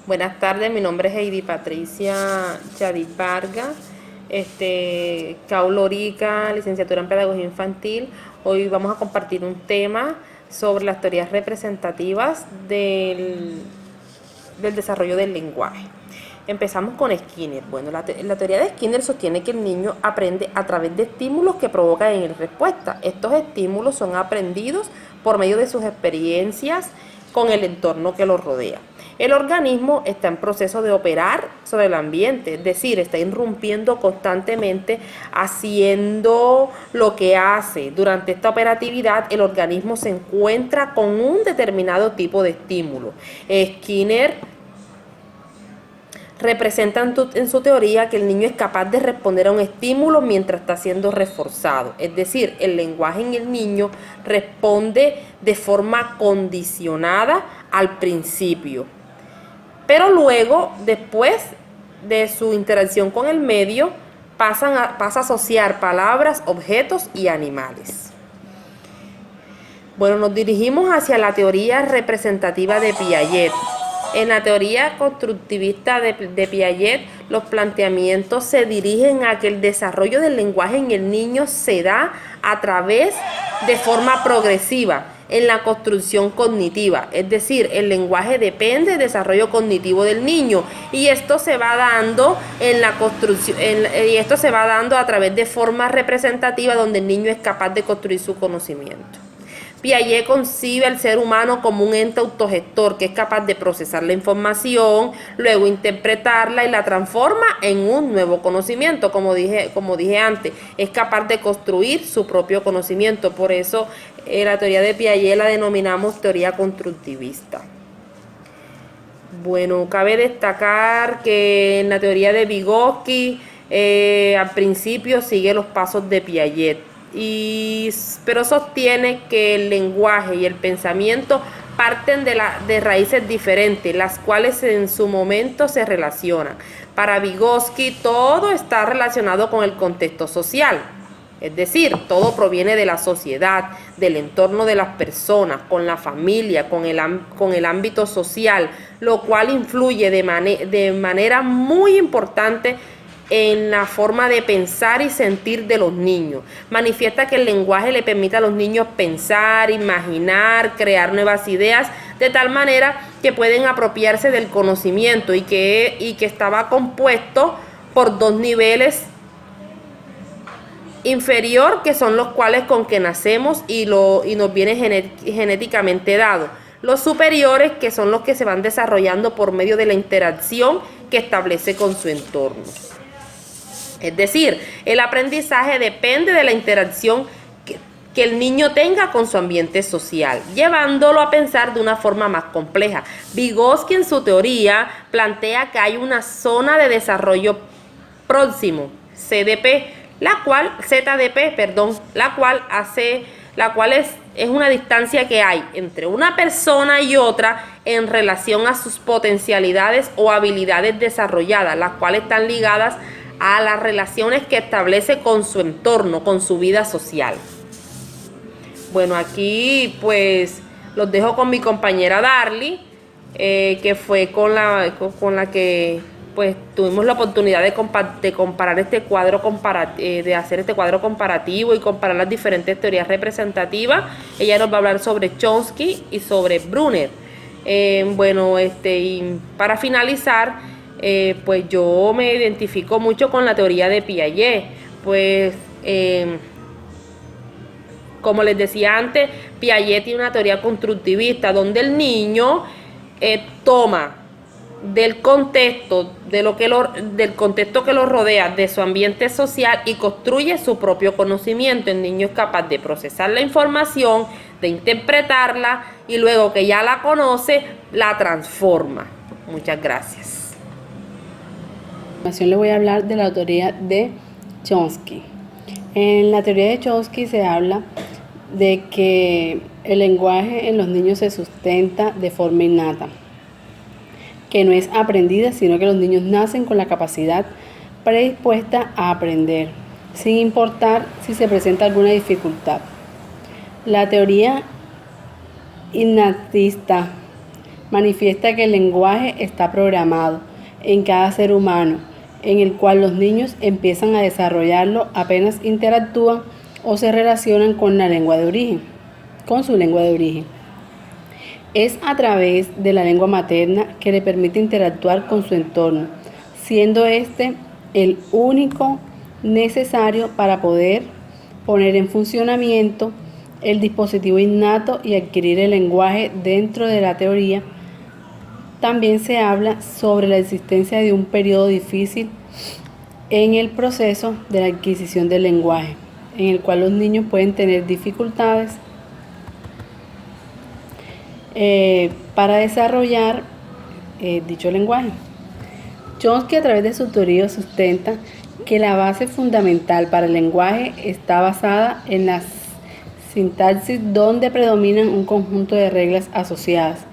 Buenas tardes, mi nombre es Heidi Patricia Yadid Vargas, Caulo Rica, licenciatura en Pedagogía Infantil. Hoy vamos a compartir un tema sobre las teorías representativas del desarrollo del lenguaje. Empezamos con Skinner. Bueno, la teoría de Skinner sostiene que el niño aprende a través de estímulos que provocan en él respuesta. Estos estímulos son aprendidos por medio de sus experiencias con el entorno que lo rodea. El organismo está en proceso de operar sobre el ambiente, es decir, está irrumpiendo constantemente, haciendo lo que hace. Durante esta operatividad, el organismo se encuentra con un determinado tipo de estímulo. Skinner representa en su teoría que el niño es capaz de responder a un estímulo mientras está siendo reforzado. Es decir, el lenguaje en el niño responde de forma condicionada al principio. Pero luego, después de su interacción con el medio, pasa a asociar palabras, objetos y animales. Bueno, nos dirigimos hacia la teoría representativa de Piaget. En la teoría constructivista de Piaget, los planteamientos se dirigen a que el desarrollo del lenguaje en el niño se da a través de forma progresiva en la construcción cognitiva, es decir, el lenguaje depende del desarrollo cognitivo del niño y esto se va dando en la construcción, y esto se va dando a través de formas representativas donde el niño es capaz de construir su conocimiento. Piaget concibe al ser humano como un ente autogestor que es capaz de procesar la información, luego interpretarla y la transforma en un nuevo conocimiento. Como dije antes, es capaz de construir su propio conocimiento. Por eso la teoría de Piaget la denominamos teoría constructivista. Bueno, cabe destacar que en la teoría de Vygotsky al principio sigue los pasos de Piaget. Pero sostiene que el lenguaje y el pensamiento parten de raíces diferentes, las cuales en su momento se relacionan. Para Vygotsky todo está relacionado con el contexto social, es decir, todo proviene de la sociedad, del entorno de las personas, con la familia, con el ámbito social, lo cual influye de manera muy importante en la forma de pensar y sentir de los niños. Manifiesta que el lenguaje le permite a los niños pensar, imaginar, crear nuevas ideas, de tal manera que pueden apropiarse del conocimiento y que estaba compuesto por dos niveles inferior, que son los cuales con que nacemos y nos viene genéticamente dado. Los superiores, que son los que se van desarrollando por medio de la interacción que establece con su entorno. Es decir, el aprendizaje depende de la interacción que el niño tenga con su ambiente social, llevándolo a pensar de una forma más compleja. Vygotsky en su teoría plantea que hay una zona de desarrollo próximo, ZDP, la cual es una distancia que hay entre una persona y otra en relación a sus potencialidades o habilidades desarrolladas, las cuales están ligadas a las relaciones que establece con su entorno, con su vida social. Bueno, aquí pues los dejo con mi compañera Darly, que fue con la que pues tuvimos la oportunidad de comparar este cuadro de hacer este cuadro comparativo y comparar las diferentes teorías representativas. Ella nos va a hablar sobre Chomsky y sobre Brunner. Y para finalizar, pues yo me identifico mucho con la teoría de Piaget. Como les decía antes, Piaget tiene una teoría constructivista donde el niño toma del contexto que lo rodea, de su ambiente social, y construye su propio conocimiento. El niño es capaz de procesar la información, de interpretarla y luego que ya la conoce, la transforma. Muchas gracias. A continuación le voy a hablar de la teoría de Chomsky. En la teoría de Chomsky se habla de que el lenguaje en los niños se sustenta de forma innata, que no es aprendida, sino que los niños nacen con la capacidad predispuesta a aprender, sin importar si se presenta alguna dificultad. La teoría innatista manifiesta que el lenguaje está programado en cada ser humano, en el cual los niños empiezan a desarrollarlo apenas interactúan o se relacionan con la lengua de origen, con su lengua de origen. Es a través de la lengua materna que le permite interactuar con su entorno, siendo este el único necesario para poder poner en funcionamiento el dispositivo innato y adquirir el lenguaje. Dentro de la teoría también se habla sobre la existencia de un periodo difícil en el proceso de la adquisición del lenguaje, en el cual los niños pueden tener dificultades para desarrollar dicho lenguaje. Chomsky, a través de su teoría, sustenta que la base fundamental para el lenguaje está basada en la sintaxis, donde predominan un conjunto de reglas asociadas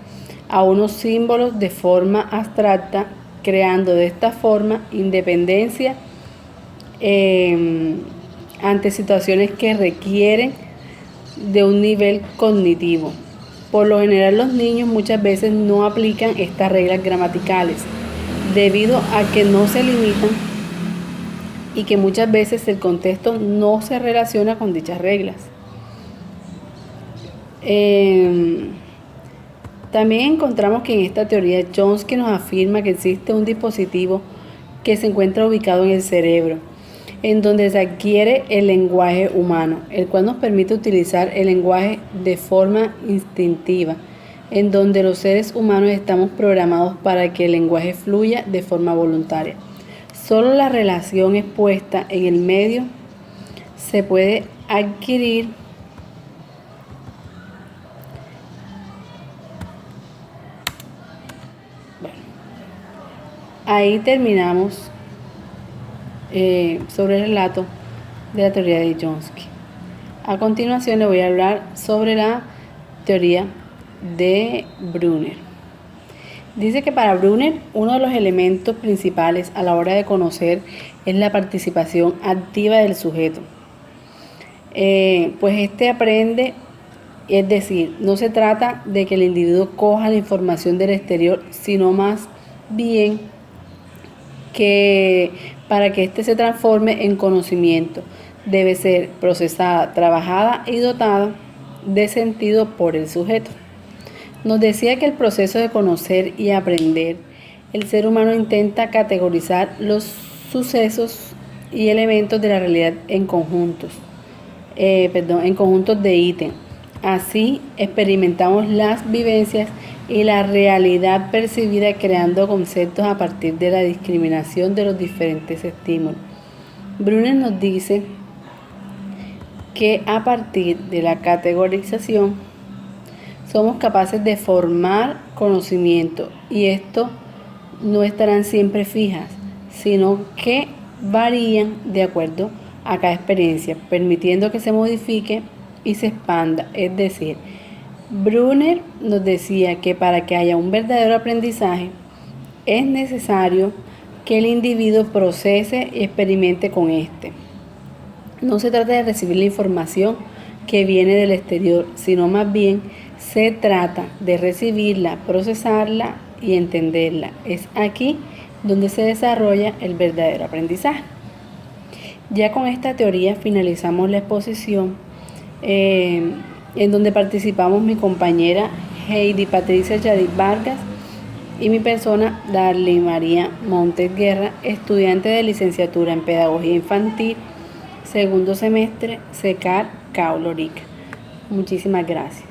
a unos símbolos de forma abstracta, creando de esta forma independencia ante situaciones que requieren de un nivel cognitivo. Por lo general, los niños muchas veces no aplican estas reglas gramaticales debido a que no se limitan y que muchas veces el contexto no se relaciona con dichas reglas. También encontramos que en esta teoría Chomsky nos afirma que existe un dispositivo que se encuentra ubicado en el cerebro, en donde se adquiere el lenguaje humano, el cual nos permite utilizar el lenguaje de forma instintiva, en donde los seres humanos estamos programados para que el lenguaje fluya de forma voluntaria. Solo la relación expuesta en el medio se puede adquirir Ahí terminamos sobre el relato de la teoría de Chomsky. A continuación le voy a hablar sobre la teoría de Brunner. Dice que para Brunner uno de los elementos principales a la hora de conocer es la participación activa del sujeto. Pues este aprende, es decir, no se trata de que el individuo coja la información del exterior, sino más bien que para que éste se transforme en conocimiento, debe ser procesada, trabajada y dotada de sentido por el sujeto. Nos decía que el proceso de conocer y aprender, el ser humano intenta categorizar los sucesos y elementos de la realidad en conjuntos de ítems. Así experimentamos las vivencias y la realidad percibida, creando conceptos a partir de la discriminación de los diferentes estímulos. Brunner nos dice que a partir de la categorización somos capaces de formar conocimiento, y estos no estarán siempre fijas, sino que varían de acuerdo a cada experiencia, permitiendo que se modifique y se expanda. Es decir, Brunner nos decía que para que haya un verdadero aprendizaje es necesario que el individuo procese y experimente con este. No se trata de recibir la información que viene del exterior, sino más bien se trata de recibirla, procesarla y entenderla. Es aquí donde se desarrolla el verdadero aprendizaje. Ya con esta teoría finalizamos la exposición, en donde participamos mi compañera Heidi Patricia Yadid Vargas y mi persona Darly María Montes Guerra, estudiante de licenciatura en Pedagogía Infantil, segundo semestre, SECAR, CAU Lorica. Muchísimas gracias.